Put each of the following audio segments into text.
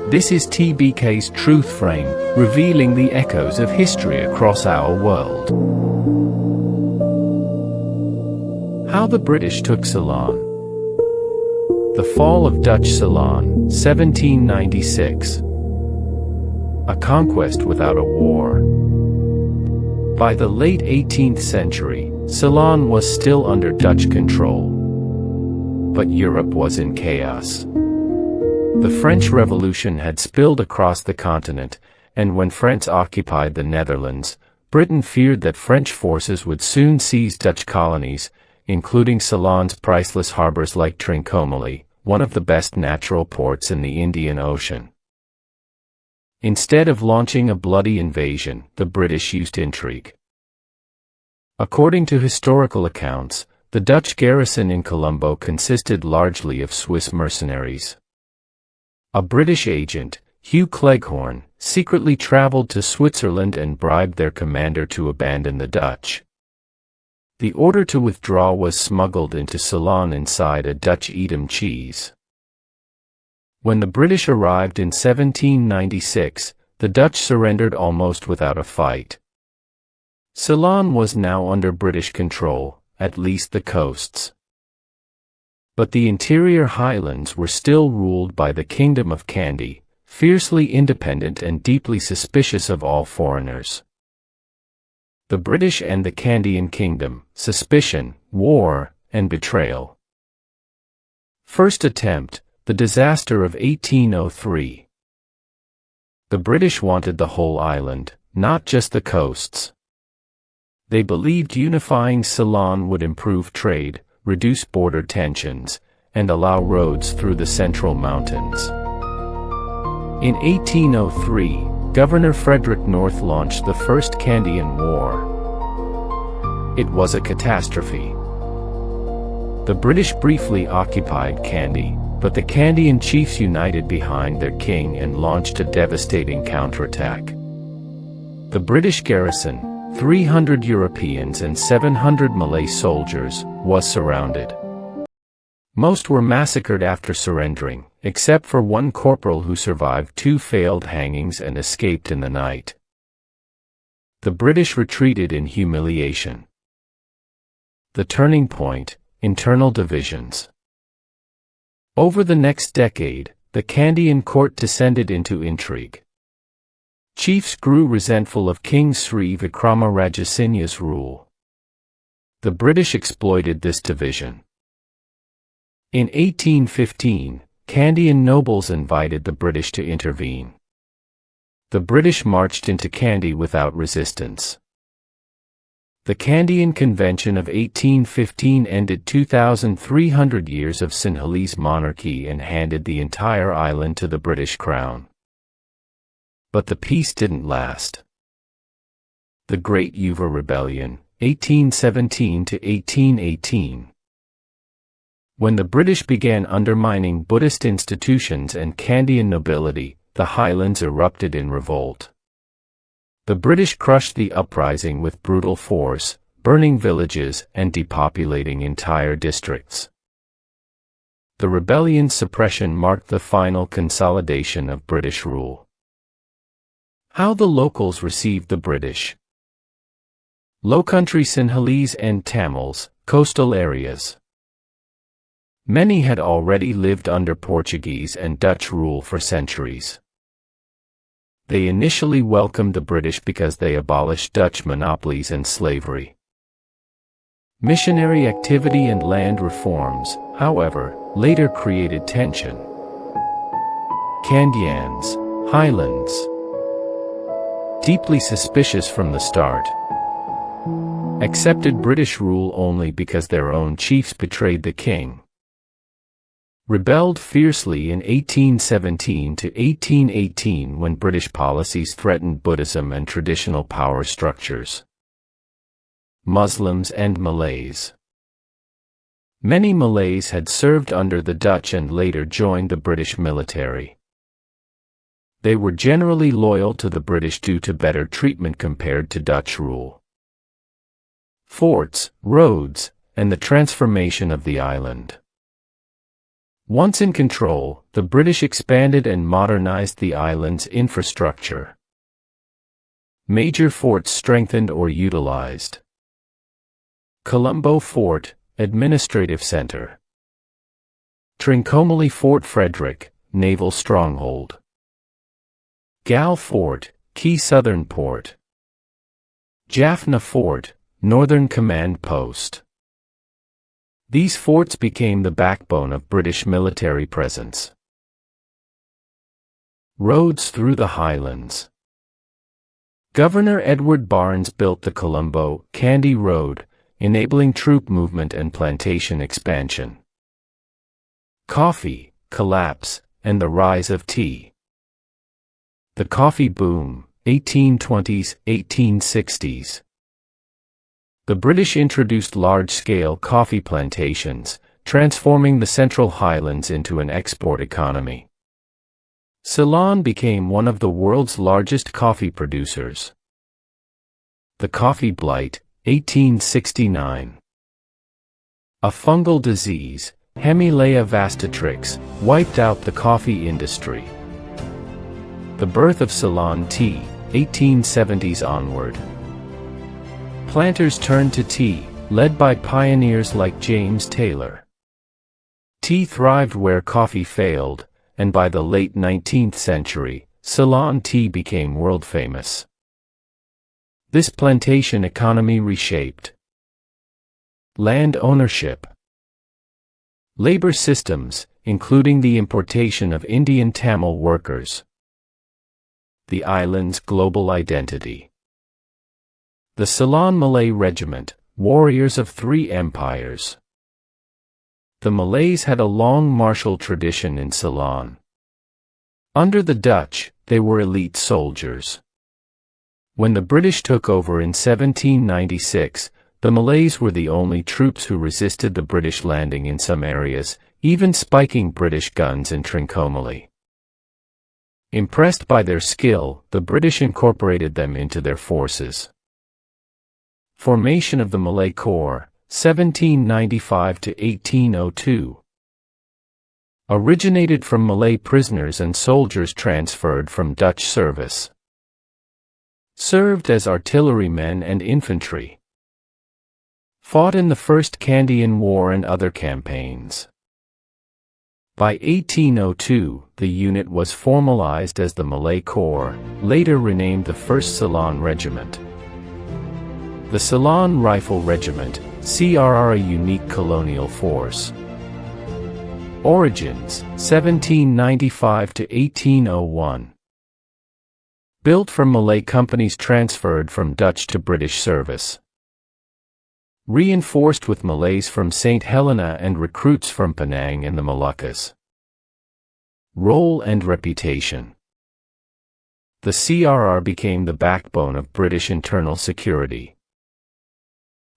This is TBK's Truth Frame, revealing the echoes of history across our world. How the British took Ceylon. The fall of Dutch Ceylon, 1796. A conquest without a war. By the late 18th century, Ceylon was still under Dutch control. But Europe was in chaos. The French Revolution had spilled across the continent, and when France occupied the Netherlands, Britain feared that French forces would soon seize Dutch colonies, including Ceylon's priceless harbors like Trincomalee, one of the best natural ports in the Indian Ocean. Instead of launching a bloody invasion, the British used intrigue. According to historical accounts, the Dutch garrison in Colombo consisted largely of Swiss mercenaries. A British agent, Hugh Cleghorn, secretly traveled to Switzerland and bribed their commander to abandon the Dutch. The order to withdraw was smuggled into Ceylon inside a Dutch Edam cheese. When the British arrived in 1796, the Dutch surrendered almost without a fight. Ceylon was now under British control, at least the coasts. But the interior highlands were still ruled by the Kingdom of Kandy, fiercely independent and deeply suspicious of all foreigners. The British and the Kandyan Kingdom, suspicion, war, and betrayal. First attempt, the disaster of 1803. The British wanted the whole island, not just the coasts. They believed unifying Ceylon would improve trade, reduce border tensions, and allow roads through the central mountains. In 1803, Governor Frederick North launched the First Kandyan War. It was a catastrophe. The British briefly occupied Kandy, but the Kandyan chiefs united behind their king and launched a devastating counterattack. The British garrison, 300 Europeans and 700 Malay soldiers, was surrounded. Most were massacred after surrendering, except for one corporal who survived 2 failed hangings and escaped in the night. The British retreated in humiliation. The turning point, internal divisions. Over the next decade, the Kandyan court descended into intrigue. Chiefs grew resentful of King Sri Vikrama Rajasinha's rule. The British exploited this division. In 1815, Kandyan nobles invited the British to intervene. The British marched into Kandy without resistance. The Kandyan Convention of 1815 ended 2,300 years of Sinhalese monarchy and handed the entire island to the British Crown. But the peace didn't last. The Great Yuva Rebellion, 1817 to 1818. When the British began undermining Buddhist institutions and Kandyan nobility, the highlands erupted in revolt. The British crushed the uprising with brutal force, burning villages and depopulating entire districts. The rebellion's suppression marked the final consolidation of British rule. How the locals received the British. Low-country Sinhalese and Tamils, coastal areas. Many had already lived under Portuguese and Dutch rule for centuries. They initially welcomed the British because they abolished Dutch monopolies and slavery. Missionary activity and land reforms, however, later created tension. Kandyans, highlands. Deeply suspicious from the start. Accepted British rule only because their own chiefs betrayed the king. Rebelled fiercely in 1817 to 1818 when British policies threatened Buddhism and traditional power structures. Muslims and Malays. Many Malays had served under the Dutch and later joined the British military. They were generally loyal to the British due to better treatment compared to Dutch rule. Forts, roads, and the transformation of the island. Once in control, the British expanded and modernized the island's infrastructure. Major forts strengthened or utilized. Colombo Fort, administrative center. Trincomalee Fort Frederick, naval stronghold. Gal Fort, key southern port. Jaffna Fort, northern command post. These forts became the backbone of British military presence. Roads through the Highlands. Governor Edward Barnes built the Colombo-Kandy Road, enabling troop movement and plantation expansion. Coffee, collapse, and the rise of tea. The coffee boom, 1820s, 1860s. The British introduced large-scale coffee plantations, transforming the Central Highlands into an export economy. Ceylon became one of the world's largest coffee producers. The coffee blight, 1869. A fungal disease, Hemileia vastatrix, wiped out the coffee industry. The birth of Ceylon tea, 1870s onward. Planters turned to tea, led by pioneers like James Taylor. Tea thrived where coffee failed, and by the late 19th century, Ceylon tea became world-famous. This plantation economy reshaped land ownership, labor systems, including the importation of Indian Tamil workers, the island's global identity. The Ceylon Malay Regiment, warriors of three empires. The Malays had a long martial tradition in Ceylon. Under the Dutch, they were elite soldiers. When the British took over in 1796, the Malays were the only troops who resisted the British landing in some areas, even spiking British guns in Trincomalee. Impressed by their skill, the British incorporated them into their forces. Formation of the Malay Corps, 1795 to 1802. Originated from Malay prisoners and soldiers transferred from Dutch service. Served as artillerymen and infantry. Fought in the First Kandyan War and other campaigns. By 1802, the unit was formalized as the Malay Corps, later renamed the 1st Ceylon Regiment. The Ceylon Rifle Regiment, CRR, a unique colonial force. Origins, 1795 to 1801. Built from Malay companies transferred from Dutch to British service. Reinforced with Malays from St. Helena and recruits from Penang and the Moluccas. Role and reputation. The CRR became the backbone of British internal security.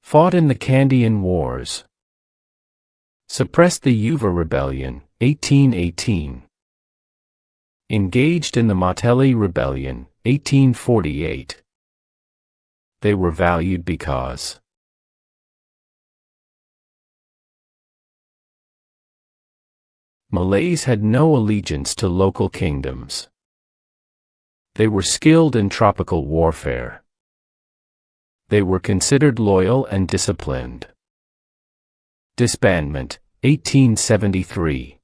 Fought in the Kandyan Wars. Suppressed the Yuva Rebellion, 1818. Engaged in the Moteli Rebellion, 1848. They were valued because Malays had no allegiance to local kingdoms. They were skilled in tropical warfare. They were considered loyal and disciplined. Disbandment, 1873.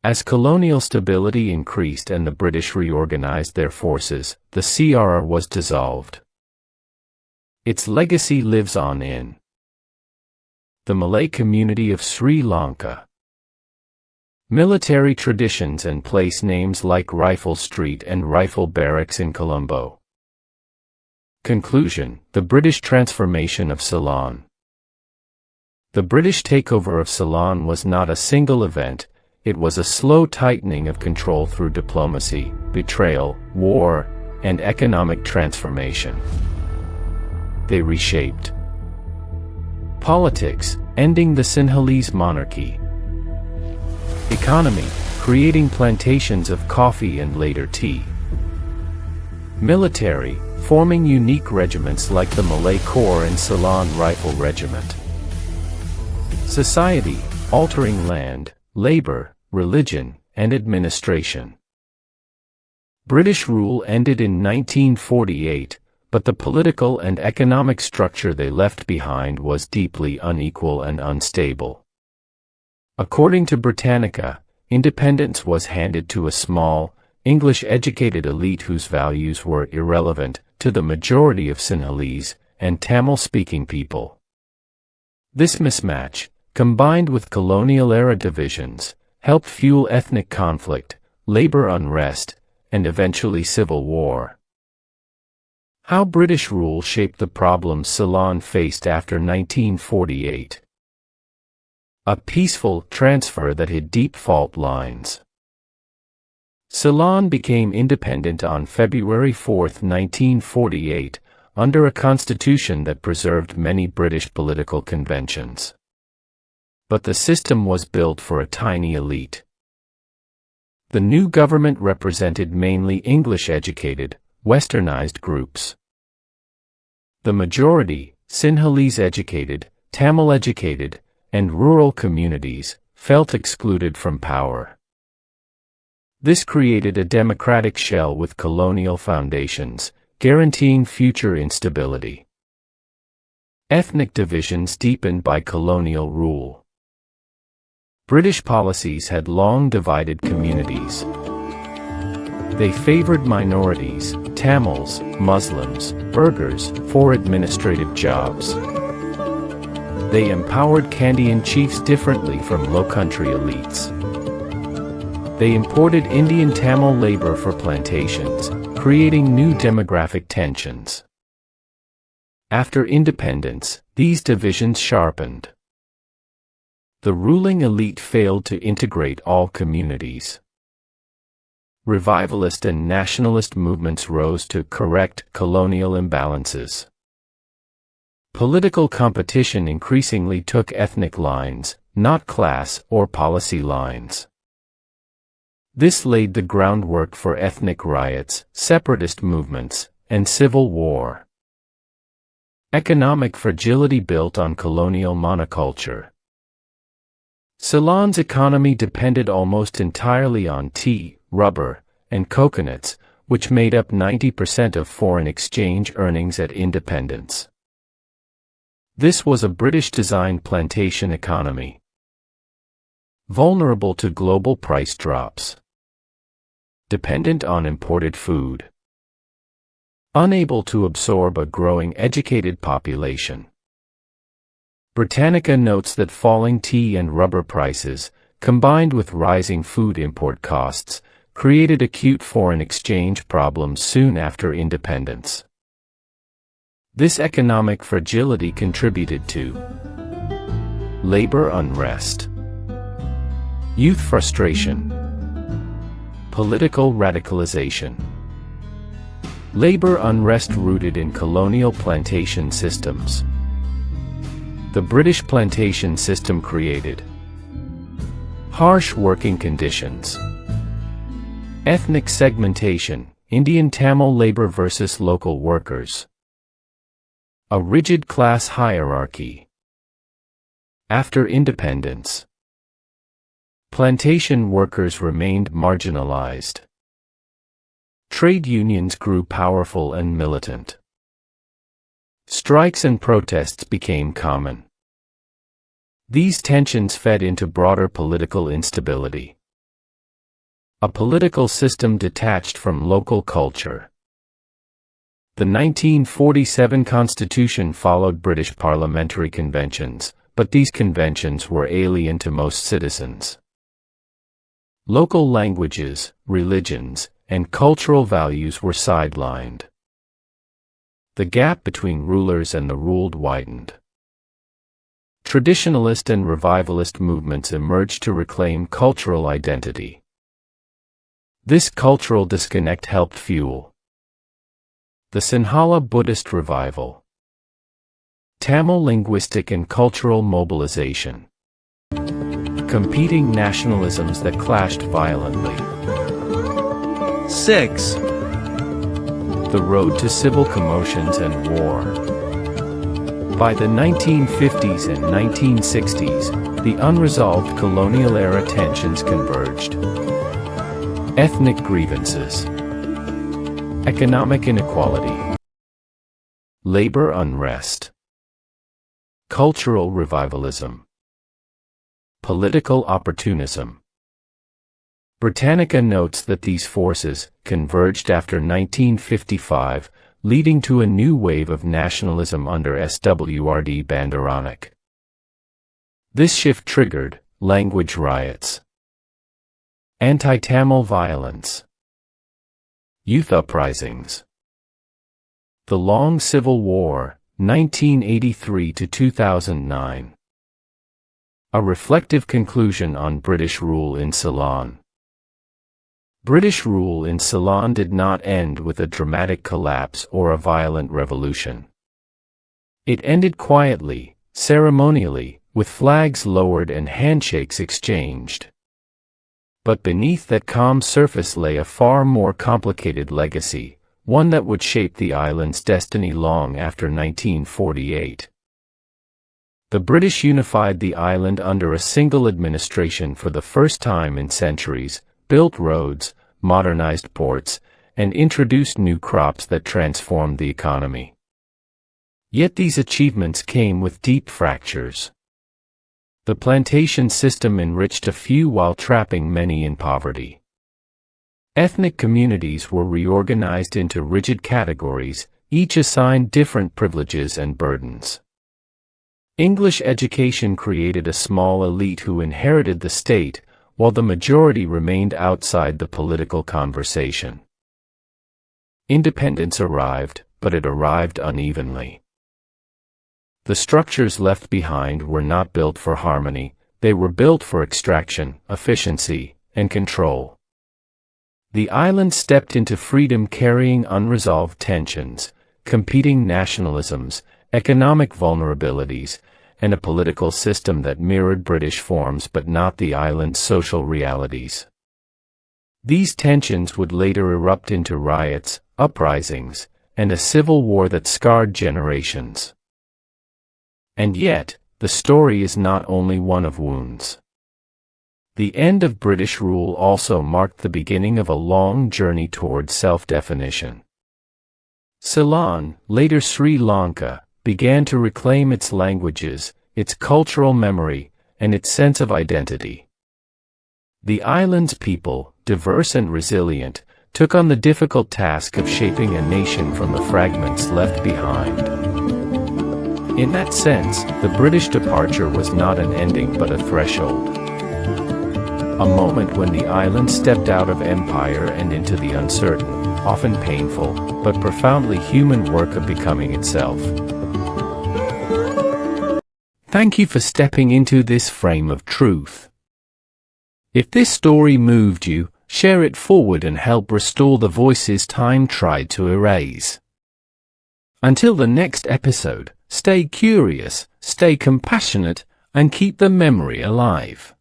As colonial stability increased and the British reorganized their forces, the CRR was dissolved. Its legacy lives on in the Malay community of Sri Lanka. Military traditions and place names like Rifle Street and Rifle Barracks in Colombo. Conclusion: the British transformation of Ceylon. The British takeover of Ceylon was not a single event, it was a slow tightening of control through diplomacy, betrayal, war, and economic transformation. They reshaped politics, ending the Sinhalese monarchy. Economy, creating plantations of coffee and later tea. Military, forming unique regiments like the Malay Corps and Ceylon Rifle Regiment. Society, altering land, labor, religion, and administration. British rule ended in 1948, but the political and economic structure they left behind was deeply unequal and unstable. According to Britannica, independence was handed to a small, English-educated elite whose values were irrelevant to the majority of Sinhalese and Tamil-speaking people. This mismatch, combined with colonial-era divisions, helped fuel ethnic conflict, labor unrest, and eventually civil war. How British rule shaped the problems Ceylon faced after 1948. A peaceful transfer that hid deep fault lines. Ceylon became independent on February 4, 1948, under a constitution that preserved many British political conventions. But the system was built for a tiny elite. The new government represented mainly English-educated, westernized groups. The majority, Sinhalese-educated, Tamil-educated, and rural communities, felt excluded from power. This created a democratic shell with colonial foundations, guaranteeing future instability. Ethnic divisions deepened by colonial rule. British policies had long divided communities. They favored minorities, Tamils, Muslims, Burghers, for administrative jobs. They empowered Kandyan chiefs differently from low-country elites. They imported Indian Tamil labor for plantations, creating new demographic tensions. After independence, these divisions sharpened. The ruling elite failed to integrate all communities. Revivalist and nationalist movements rose to correct colonial imbalances. Political competition increasingly took ethnic lines, not class or policy lines. This laid the groundwork for ethnic riots, separatist movements, and civil war. Economic fragility built on colonial monoculture. Ceylon's economy depended almost entirely on tea, rubber, and coconuts, which made up 90% of foreign exchange earnings at independence. This was a British-designed plantation economy, vulnerable to global price drops, dependent on imported food, unable to absorb a growing educated population. Britannica notes that falling tea and rubber prices, combined with rising food import costs, created acute foreign exchange problems soon after independence. This economic fragility contributed to labor unrest, youth frustration, political radicalization. Labor unrest rooted in colonial plantation systems. The British plantation system created harsh working conditions, ethnic segmentation, Indian Tamil labor versus local workers, a rigid class hierarchy. After independence, plantation workers remained marginalized. Trade unions grew powerful and militant. Strikes and protests became common. These tensions fed into broader political instability. A political system detached from local culture. The 1947 Constitution followed British parliamentary conventions, but these conventions were alien to most citizens. Local languages, religions, and cultural values were sidelined. The gap between rulers and the ruled widened. Traditionalist and revivalist movements emerged to reclaim cultural identity. This cultural disconnect helped fuel the Sinhala Buddhist revival, Tamil linguistic and cultural mobilization, competing nationalisms that clashed violently. 6. The road to civil commotions and war. By the 1950s and 1960s, The unresolved colonial-era tensions converged. Ethnic grievances. Economic inequality. Labor unrest. Cultural revivalism. Political opportunism. Britannica notes that these forces converged after 1955, leading to a new wave of nationalism under Swrd Bandaranaike. This shift triggered language riots, anti-Tamil violence, youth uprisings. The Long Civil War, 1983 to 2009. A reflective conclusion on British rule in Ceylon. British rule in Ceylon did not end with a dramatic collapse or a violent revolution. It ended quietly, ceremonially, with flags lowered and handshakes exchanged. But beneath that calm surface lay a far more complicated legacy, one that would shape the island's destiny long after 1948. The British unified the island under a single administration for the first time in centuries, built roads, modernized ports, and introduced new crops that transformed the economy. Yet these achievements came with deep fractures. The plantation system enriched a few while trapping many in poverty. Ethnic communities were reorganized into rigid categories, each assigned different privileges and burdens. English education created a small elite who inherited the state, while the majority remained outside the political conversation. Independence arrived, but it arrived unevenly. The structures left behind were not built for harmony, they were built for extraction, efficiency, and control. The island stepped into freedom carrying unresolved tensions, competing nationalisms, economic vulnerabilities, and a political system that mirrored British forms but not the island's social realities. These tensions would later erupt into riots, uprisings, and a civil war that scarred generations. And yet, the story is not only one of wounds. The end of British rule also marked the beginning of a long journey toward self-definition. Ceylon, later Sri Lanka, began to reclaim its languages, its cultural memory, and its sense of identity. The island's people, diverse and resilient, took on the difficult task of shaping a nation from the fragments left behind. In that sense, the British departure was not an ending but a threshold. A moment when the island stepped out of empire and into the uncertain, often painful, but profoundly human work of becoming itself. Thank you for stepping into this frame of truth. If this story moved you, share it forward and help restore the voices time tried to erase. Until the next episode, stay curious, stay compassionate, and keep the memory alive.